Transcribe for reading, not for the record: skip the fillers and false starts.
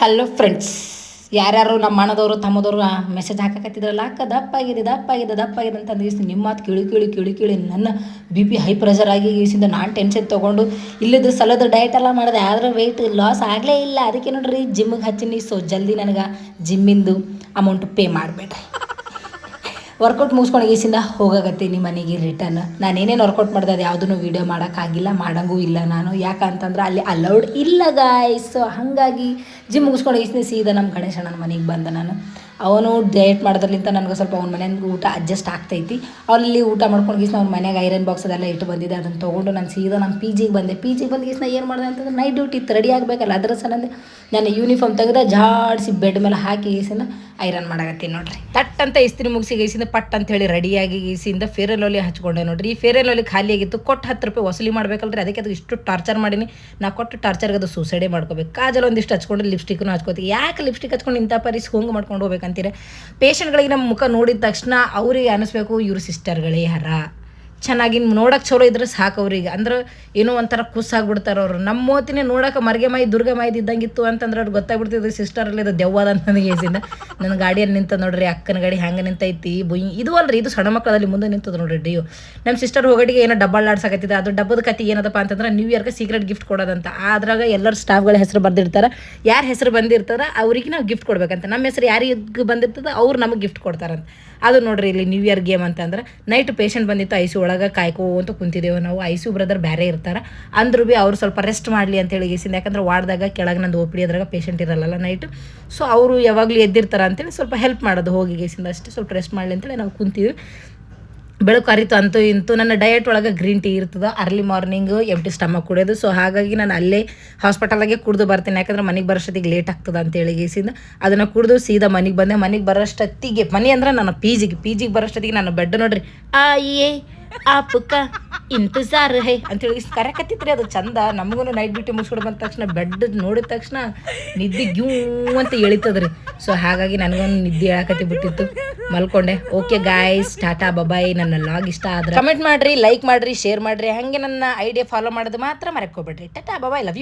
Hello friends, ಯಾರ್ಯಾರು ನಮ್ಮ ಅಣ್ಣದವರು ತಮ್ಮದವರು message ಹಾಕಕತ್ತಿದ್ರಲ್ಲ, ಅಕ್ಕ ದಪ್ಪಾಗಿದೆ ಅಂತ ಅಂದಿಸಿ ನಿಮ್ಮ ಮಾತು ಕೇಳಿ ನನ್ನ ಬಿ ಪಿ ಹೈ ಪ್ರೆಷರ್ ಆಗಿ ಈಸಿಂದ ನಾನು ಟೆನ್ಷನ್ ತೊಗೊಂಡು ಇಲ್ಲದ ಸಲದ ಡಯಟ್ ಎಲ್ಲ ಮಾಡಿದೆ. ಆದ್ರೆ ವೆಯ್ಟ್ ಲಾಸ್ ಆಗಲೇ ಇಲ್ಲ. ಅದಕ್ಕೆ ನೋಡ್ರಿ ಜಿಮ್ಗೆ ಹಚ್ಚಿನಿ. ಸೊ ಜಲ್ದಿ ನನಗೆ ಜಿಮ್ಮಿಂದು ಅಮೌಂಟ್ ಪೇ ಮಾಡಿಬಿಡ್ರಿ. ವರ್ಕೌಟ್ ಮುಗಿಸ್ಕೊಂಡು ಈಸಿಂದ ಹೋಗಾಕತ್ತೀನಿ ಮನೆಗೆ ರಿಟರ್ನ್. ನಾನು ಏನೇನು ವರ್ಕೌಟ್ ಮಾಡಿದೆ ಅದು ಯಾವುದೂ ವೀಡಿಯೋ ಮಾಡೋಕ್ಕಾಗಿಲ್ಲ, ಮಾಡಂಗೂ ಇಲ್ಲ ನಾನು. ಯಾಕಂತಂದ್ರೆ ಅಲ್ಲಿ ಅಲೌಡ್ ಇಲ್ಲ ಗಾಯ್ಸ್. ಸೊ ಹಾಗಾಗಿ ಜಿಮ್ ಮುಗಿಸ್ಕೊಂಡು ಈಸಿನ ಸೀದಾ ನಮ್ಮ ಗಣೇಶಣ್ಣನ ಮನೆಗೆ ಬಂದೆ ನಾನು. ಅವನು ಡಯಟ್ ಮಾಡೋದ್ರಲ್ಲಿಂತ ನನಗೆ ಸ್ವಲ್ಪ ಅವ್ನ ಮನೆಯಿಂದ ಊಟ ಅಡ್ಜಸ್ಟ್ ಆಗ್ತೈತಿ. ಅಲ್ಲಿ ಊಟ ಮಾಡ್ಕೊಂಡು ಗೀಸ್ನ ಅವ್ನ ಮನೆಯಾಗ ಐರನ್ ಬಾಕ್ಸ್ ಅದೆಲ್ಲ ಇಟ್ಟು ಬಂದಿದ್ದೆ. ಅದನ್ನು ತೊಗೊಂಡು ನಾನು ಸೀದಾ ನಮ್ಮ ಪಿ ಜಿಗೆ ಬಂದೆ. ಪಿ ಜಿಗೆ ಬಂದು ಗೀಸ್ನ ಏನು ಮಾಡಿದೆ ಅಂತಂದ್ರೆ ನೈಟ್ ಡ್ಯೂಟಿ ಇತ್ತು, ರೆಡಿ ಆಗಬೇಕಲ್ಲ. ಅದರ ಸಲಂದೆ ನಾನು ಯೂನಿಫಾರ್ಮ್ ತೆಗೆದ ಜಾಡಿಸಿ ಬೆಡ್ ಮೇಲೆ ಹಾಕಿ ಗೀಸಿನ ಐರನ್ ಮಾಡಕತ್ತೀನಿ ನೋಡ್ರಿ. ತಟ್ ಅಂತ ಇಸ್ತ್ರಿ ಮುಗಿಸಿ ಗೀಸಿಂದ ಪಟ್ ಅಂತ ಹೇಳಿ ರೆಡಿಯಾಗಿ ಗೀಸಿಂದ ಫೇರ್ ಆ್ಯಂಡ್ ಲವ್ಲಿ ಹಚ್ಕೊಂಡೆ ನೋಡ್ರಿ. ಈ ಫೇರ್ ಆ್ಯಂಡ್ ಲವ್ಲಿ ಖಾಲಿ ಆಗಿತ್ತು. ಕೊಟ್ಟು 10 ರೂಪಾಯಿ ವಸೂಲಿ ಮಾಡ್ಬೇಕಲ್ರಿ. ಅದಕ್ಕೆ ಅದು ಇಷ್ಟು ಟಾರ್ಚರ್ ಮಾಡೀನಿ. ನಾ ಕೊಟ್ಟು ಟಾರ್ಚರ್ಗೆ ಅದು ಸೂಸೈಡೇ ಮಾಡ್ಕೋಬೇಕು. ಕಾಜಲ್ ಒಂದಿಷ್ಟು ಹಚ್ಕೊಂಡು ಲಿಪ್ಸ್ಟಿಕ್ನು ಹಚ್ಕೋತೀವಿ. ಯಾಕೆ ಲಿಪ್ಸ್ಟಿಕ್ ಹಚ್ಕೊಂಡು ಇಂಥ ಪರಿಸ್ ಹೋಗಿ ಮಾಡ್ಕೊಂಡು ಹೋಗ್ಬೇಕಂತೀರ? ಪೇಷಂಟ್ಗಳಿಗೆ ನಮ್ಮ ಮುಖ ನೋಡಿದ ತಕ್ಷಣ ಅವ್ರಿಗೆ ಅನಿಸ್ಬೇಕು ಇವ್ರ ಸಿಸ್ಟರ್ಗಳೇ ಯಾರ ಚೆನ್ನಾಗಿ ನೋಡೋಕೆ ಚಲೋ ಇದ್ರೆ ಸಾಕು ಅವ್ರಿಗೆ. ಅಂದ್ರೆ ಏನೋ ಒಂಥರ ಖುಷಾಗ್ಬಿಡ್ತಾರೆ ಅವರು. ನಮ್ಮ ಮೋತಿನೇ ನೋಡೋಕೆ ಮರ್ಗೆ ಮಾಯಿ ದುರ್ಗ ಮಾಯ್ದು ಇದ್ದಂಗಿತ್ತು ಅಂತಂದ್ರೆ ಅವ್ರು ಗೊತ್ತಾಗ್ಬಿಡ್ತಿದ್ದು ಸಿಸ್ಟರಲ್ಲಿ ಇದು ದೆವ್ವದ ಅಂತ ನನಗೆ ಏಸಿಂದ. ನನ್ನ ಗಾಡಿಯಲ್ಲಿ ನಿಂತ ನೋಡ್ರಿ, ಅಕ್ಕನ ಗಾಡಿ ಹ್ಯಾಂಗೆ ನಿಂತೈತಿ ಬುಯ್. ಇದು ಅಲ್ರಿ, ಇದು ಸಣ್ಣ ಮಕ್ಕಳಲ್ಲಿ ಮುಂದೆ ನಿಂತದ ನೋಡ್ರಿ ಡಿಯೋ. ನಮ್ಮ ಸಿಸ್ಟರ್ ಹೋಗಡಿಗೆ ಏನೋ ಡಬ್ಬಾಡ್ಸಾಕತ್ತಿದೆ. ಅದು ಡಬ್ಬದ ಕತೆ ಏನದಪ್ಪ ಅಂತಂದ್ರೆ ನ್ಯೂ ಇಯರ್ಗೆ ಸೀಕ್ರೆಟ್ ಗಿಫ್ಟ್ ಕೊಡೋದಂತ. ಅದ್ರಾಗ ಎಲ್ಲರ ಸ್ಟಾಫ್ಗಳ ಹೆಸರು ಬರ್ದಿರ್ತಾರೆ. ಯಾರು ಹೆಸರು ಬಂದಿರ್ತಾರೆ ಅವ್ರಿಗೆ ನಾವು ಗಿಫ್ಟ್ ಕೊಡ್ಬೇಕಂತ. ನಮ್ಮ ಹೆಸರು ಯಾರಿಗೆ ಬಂದಿರ್ತದೆ ಅವ್ರು ನಮಗೆ ಗಿಫ್ಟ್ ಕೊಡ್ತಾರಂತ. ಅದು ನೋಡ್ರಿ ಇಲ್ಲಿ ನ್ಯೂ ಇಯರ್ ಗೇಮ್ ಅಂತಂದ್ರೆ ನೈಟ್ ಪೇಷಂಟ್ ಬಂದಿತ್ತು. ಐ ಸಿ ಒಳಗೆ ಕಾಯ್ಕೋ ಅಂತ ಕುಂತಿದ್ದೇವೆ ನಾವು. ಐ ಸಿ ಬ್ರದರ್ ಬೇರೆ ಇರ್ತಾರೆ. ಅಂದ್ರೂ ಭೀ ಅವ್ರು ಸ್ವಲ್ಪ ರೆಸ್ಟ್ ಮಾಡಲಿ ಅಂತೇಳಿ ಗೀಸಿಂದ. ಯಾಕಂದ್ರೆ ವಾರ್ಡ್ದಾಗ ಕೆಳಗೆ ನಂದು ಓ ಪಿ ಡಿ ಅದ್ರಾಗ ಪೇಷಂಟ್ ಇರಲ್ಲ ನೈಟ್. ಸೊ ಅವರು ಯಾವಾಗಲೂ ಎದ್ದಿರ್ತಾರೆ ಅಂತೇಳಿ ಸ್ವಲ್ಪ ಹೆಲ್ಪ್ ಮಾಡೋದು ಹೋಗಿ ಗೀಸಿಂದ ಅಷ್ಟೇ. ಸ್ವಲ್ಪ ರೆಸ್ಟ್ ಮಾಡಲಿ ಅಂತೇಳಿ ನಾವು ಕುಂತೀವಿ. ಬೆಳಕು ಅರಿತು ಅಂತೂ ಇಂತೂ ನನ್ನ ಡಯಟ್ ಒಳಗೆ ಗ್ರೀನ್ ಟೀ ಇರ್ತದೆ. ಅರ್ಲಿ ಮಾರ್ನಿಂಗು ಎಂಟಿ ಸ್ಟಮಕ್ ಕುಡಿಯೋದು. ಸೊ ಹಾಗಾಗಿ ನಾನು ಅಲ್ಲೇ ಹಾಸ್ಪಿಟಲಾಗೆ ಕುಡಿದು ಬರ್ತೀನಿ. ಯಾಕಂದ್ರೆ ಮನೆಗೆ ಬರೋಷ್ಟೊತ್ತಿಗೆ ಲೇಟ್ ಆಗ್ತದೆ ಅಂತೇಳಿ ಗೀಸಿಂದ ಅದನ್ನು ಕುಡಿದು ಸೀದಾ ಮನೆಗೆ ಬಂದೆ. ಮನೆಗೆ ಬರೋಷ್ಟೊತ್ತಿಗೆ ಮನೆ ಅಂದ್ರೆ ನನ್ನ ಪಿ ಜಿಗೆ ಬರೋಷ್ಟೊತ್ತಿಗೆ ನನ್ನ ಬೆಡ್ ನೋಡ್ರಿ, ಆಯೇ ಆಪುಕ ಇಂತಜಾರ್ ಹೈ ಅಂತೇಳಿ ಕರೆಕತ್ತಿತ್ರಿ. ಅದು ಚಂದ. ನಮಗೂ ನೈಟ್ ಡ್ಯೂಟಿ ಮುಗಿಸ್ಕೊಂಡು ಬಂದ ತಕ್ಷಣ ಬೆಡ್ ನೋಡಿದ ತಕ್ಷಣ ನಿದ್ದೆ ಗ್ಯೂ ಅಂತ ಎಳಿತದ್ರಿ. ಸೊ ಹಾಗಾಗಿ ನನಗೊಂದು ನಿದ್ದೆ ಹೇಳಕತ್ತಿ ಬಿಟ್ಟಿತ್ತು. ಮಲ್ಕೊಂಡೆ. Okay guys, tata bye bye. ನನ್ನ ಲಾಗ್ ಇಷ್ಟ ಆದ್ರೆ ಕಮೆಂಟ್ ಮಾಡಿರಿ, ಲೈಕ್ ಮಾಡಿರಿ, ಶೇರ್ ಮಾಡಿರಿ. ಹಾಗೆ ನನ್ನ ಐಡಿಯಾ ಫಾಲೋ ಮಾಡೋದು ಮಾತ್ರ ಮರೆಕೋಬೇಡ್ರಿ. Tata bye bye, love you.